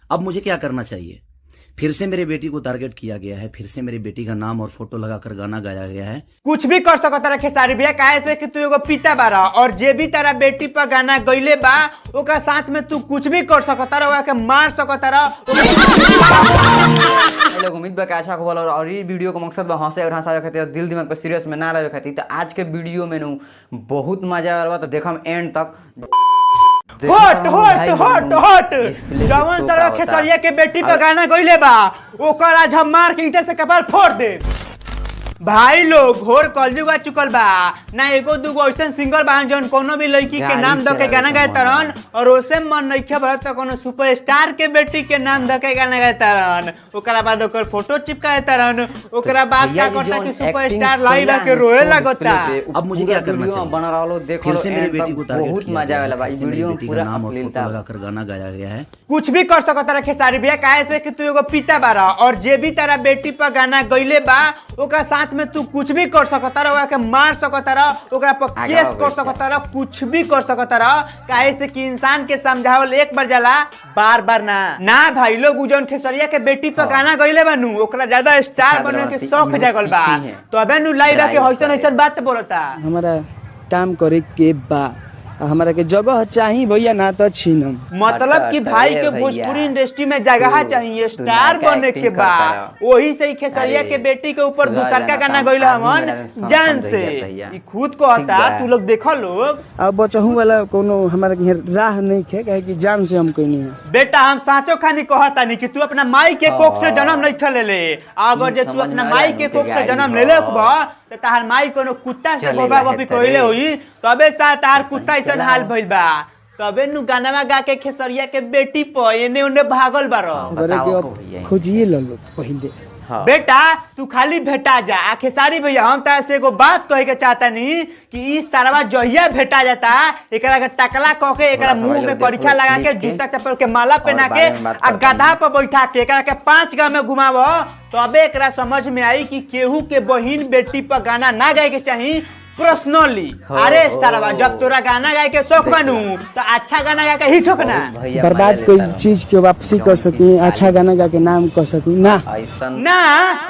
अब मुझे क्या करना चाहिए? फिर से मेरी बेटी को टारगेट किया गया है, फिर से मेरी बेटी का नाम और फोटो लगाकर गाना गाया गया है। कुछ भी कर सकता रहे खेसारी भैया, काहे से कि तू एगो पिता बारा और जे भी तारा बेटी पर गाना गईले बा ओका साथ में तू कुछ भी कर सकता रहा, के मार सकता रहा। लोग उम्मीद बा कि अच्छा खबर और ये वीडियो का मकसद बा हंसे और हंसावे खातिर, दिल दिमाग पे सीरियस में ना रहे खातिर। तो आज के वीडियो में नु बहुत मजा आवा, तो देखम एंड तक। हट हट हट हट जवन सारा खेसरिया के बेटी पर गाना गईले बा ओकर आज हम मार के ईंटे से कपार फोड़ दे। भाई लोग घोर कलयुग आ चुकल बा ना, एगो दूगो ऐसा सिंगर बा जौन कोनो भी लड़की के नाम द के गाना गाए तरन और ओसे मन नइखे भरत त कोनो सुपरस्टार के बेटी के नाम द के गाना गाए तरन, ओकरा बाद ओकर फोटो चिपकाए तरन, ओकरा बाद का करता कि सुपरस्टार लाइव आके रोए लागता। अब मुझे क्या करना चाहिए? बना रहो देखो, फिर से मेरी बेटी को टारगेट बहुत किया मजा गया है, आवेला भाई। फिर से मेरी वीडियो बेटी का पूरा नाम और फोटो अश्लीलता लगाकर गाना गाया गया है। कुछ भी कर सकता रहे खेसारी भैया, काहे से कि तू एगो पिता बारा और जे भी तारा बेटी पर गाना गईले बा ओका साथ में तू कुछ भी कर सकता रहा, के मार सकता रहा, ओकरा पर केस कर सकता रहा, कुछ भी कर सकता रहा। काहे से कि इंसान के समझावल एक बार जाला, बार बार ना भाई लोग। उजन खेसरिया के बेटी पर गाना गईले बानू ओकरा ज्यादा स्टार बने के शौक जागल बा, तो अबे नु लाइव आके हइसन हइसन बात बोलता। हमारा काम करे के बा, हमारा के जगह चाहिए भैया, ना तो छीनम। मतलब कि भाई के भोजपुरी इंडस्ट्री में जगह चाहिए, स्टार बने के बा। वही से खेसरिया के बेटी के ऊपर दूसर का गाना गईला हमन जान से ई खुद को हता। तू लोग देखो लोग, अब बचहू वाला कोनो हमारा के राह नहीं खे, कहे कि जान से हम कोई नहीं है। बेटा हम साचो खानी कहता नहीं कि तू अपना माई के कोख से जन्म नहीं खे ले। अगर जे तू अपना माई के कोख से जन्म ले ले तो तार माई कोनो कुत्ता से गोबा गोबी कइले हुई, तबे सा तार कुत्ता ऐसा हाल भइल बा। तबे नु गाना गा के खेसरिया के बेटी पर एने ओने भागल बारो। खोजिए लो पहले। बेटा तू खाली भेटा जा। खेसारी भैया हम तार से एगो बात कहे के चाहता नहीं कि ई सारवा जहिया भेटा जाता एकरा के टकला क के एकरा मुंह में परीक्षा लगा के जूता चप्पल के माला पहना के आ गधा पर बैठा के एकरा के 5 गांव में घुमावो, तबे एकरा समझ में आई कि केहू के बहिन बेटी पर गाना ना गाए के चाहिए पर्सनली। अरे सारवा जब तोरा गाना गाए के शौक बनू तो अच्छा गाना गा के ही ठोकना। बर्बाद कोई चीज के वापसी कर सकी, अच्छा गाना गा के नाम कर सकी ना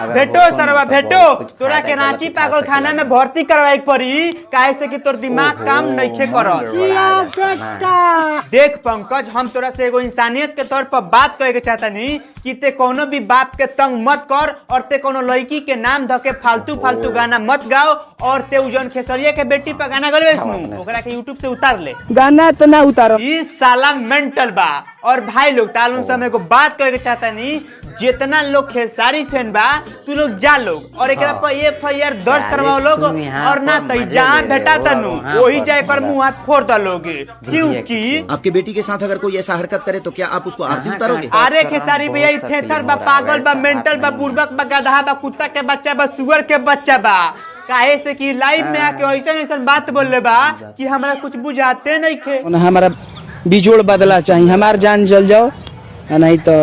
भेटो सारवा भेटो। तोरा के रांची पागल खाना में भर्ती करवाए पड़ी, काहे से कि तोर दिमाग काम नइखे करत। देख पंकज हम तोरा से एगो इंसानियत के तौर पर बात कहे के चाहता नहीं कि ते कोनो भी बाप के तंग मत कर और ते कोनो लड़की के नाम धके फालतू फालतू गाना मत गाओ। और ते उजन खेसरिया के बेटी पर गाना गलवे सुनू ओकरा के YouTube से उतार ले। गाना तो ना उतारो, ई साला मेंटल बा। और भाई लोग तालुन से मैं को बात कहे के चाहता नहीं, जितना लोग खेसारी फैन बा तू लोग जा लोग और एकरा पर FIR दर्ज करवाओ लोग, और ना तो जहां भेटा तनु वही जाए कर मुंह हाथ फोड़ द लोग। क्योंकि आपकी बेटी के साथ अगर कोई ऐसा हरकत करे तो क्या आप उसको आरती उतारोगे? अरे खेसारी भैया ई थेथर बा, पागल बा, मेंटल बा, बुर्बक बा, गधा बा, कुत्ता के बच्चा बा, सुअर के बच्चा बा। काहे से कि लाइव में आके ऐसा बात बोलले बा कि हमरा कुछ बुझाते नहीं थे। हमारा बिजोड़ बदला चाहिए, हमार जान जल जाओ नहीं तो।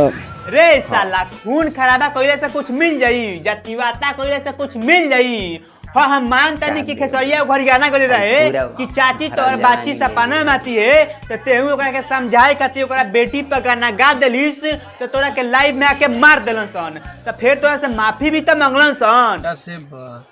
रे साला खून खराबा कइले से कुछ मिल जाई, जातिवाता कइले से कुछ मिल जाई। हाँ हम मानता नहीं कि खेसरिया घर गाना गले रहे कि चाची तोर बाची सपना में आती है तो तेहू ओकरा के समझाए खातिर ओकरा बेटी पर गाना गा देलिस तो तोरा के लाइव में आके मार देलन सन, तो फिर तोरा से माफी भी तो मांगलन सन।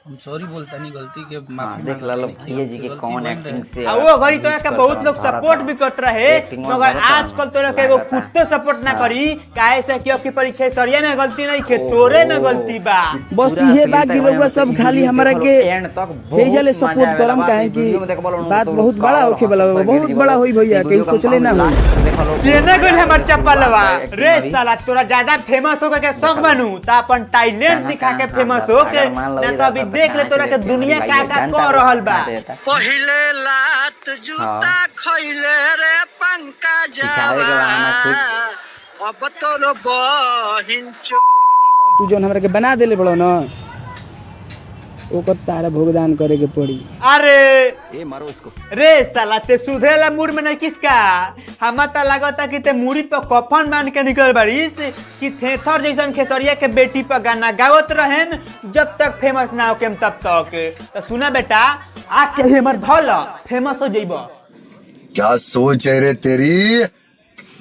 हम सॉरी बोलता नहीं, गलती के माफी देख ला लो भैया जी के कौन एक्टिंग से वो घड़ी तो का बहुत लोग सपोर्ट भी करते रहे, मगर आजकल तो लोग एगो कुत्ते सपोर्ट ना करी। काहे से कि आपकी परीक्षा सरिया में गलती नहीं खे, तोरे में गलती बा। बस ये बात कि लोग सब खाली हमरा के भेजले सपोर्ट करम, काहे कि बात बहुत बड़ा होखे वाला, बहुत बड़ा होई भैया के सोचले ना हो। केने गइल हमर चप्पलवा। रे साला तोरा ज्यादा फेमस हो के शौक बनू त अपन टैलेंट दिखा के फेमस हो के, ना तो अभी देख ले तोरा के दुनिया का कर रहल बा। पहिले लात जूता खइले रे पंकजवा, अब तोर बहिन तू जोन हमरा के बना देले बड़ो ना ओकर तारा भुगतान करे के पड़ी। अरे मारो इसको। रे साला ते सुधरेला मूड में नहीं किसका, हमा त लागता कि ते मुड़ी पे कफन बांध के निकल बारिस कि थेथर जैसन खेसरिया के बेटी पर गाना गावत रहेम जब तक फेमस ना होकेम तब तक। तो सुना बेटा आके हमर धल फेमस हो जइबो। क्या सोच है रे तेरी?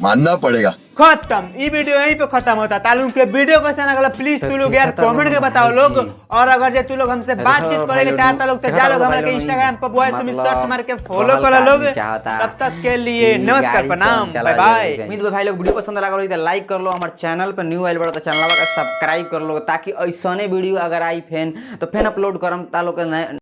मानना पड़ेगा। खत्म। ये वीडियो यहीं पे खत्म होता। तालुम के वीडियो कैसा लगा प्लीज तू लोग यार कमेंट के बताओ लोग। और अगर जो तू लोग हमसे बातचीत करेंगे चाहता लोग तो जा लोग हमारे के इंस्टाग्राम पर बॉयज में सर्च मार के फॉलो कर लोग। तब तक के लिए नमस्कार, प्रणाम, बाय बाय। उम्मीद है भाई लोग वीडियो पसंद लगा तो लाइक कर लो, हमारे चैनल पर न्यू आइल बड़ा तो चैनल का सब्सक्राइब कर लो, ताकि ऐसने वीडियो अगर आई फेन तो फेन अपलोड करम ता लोग के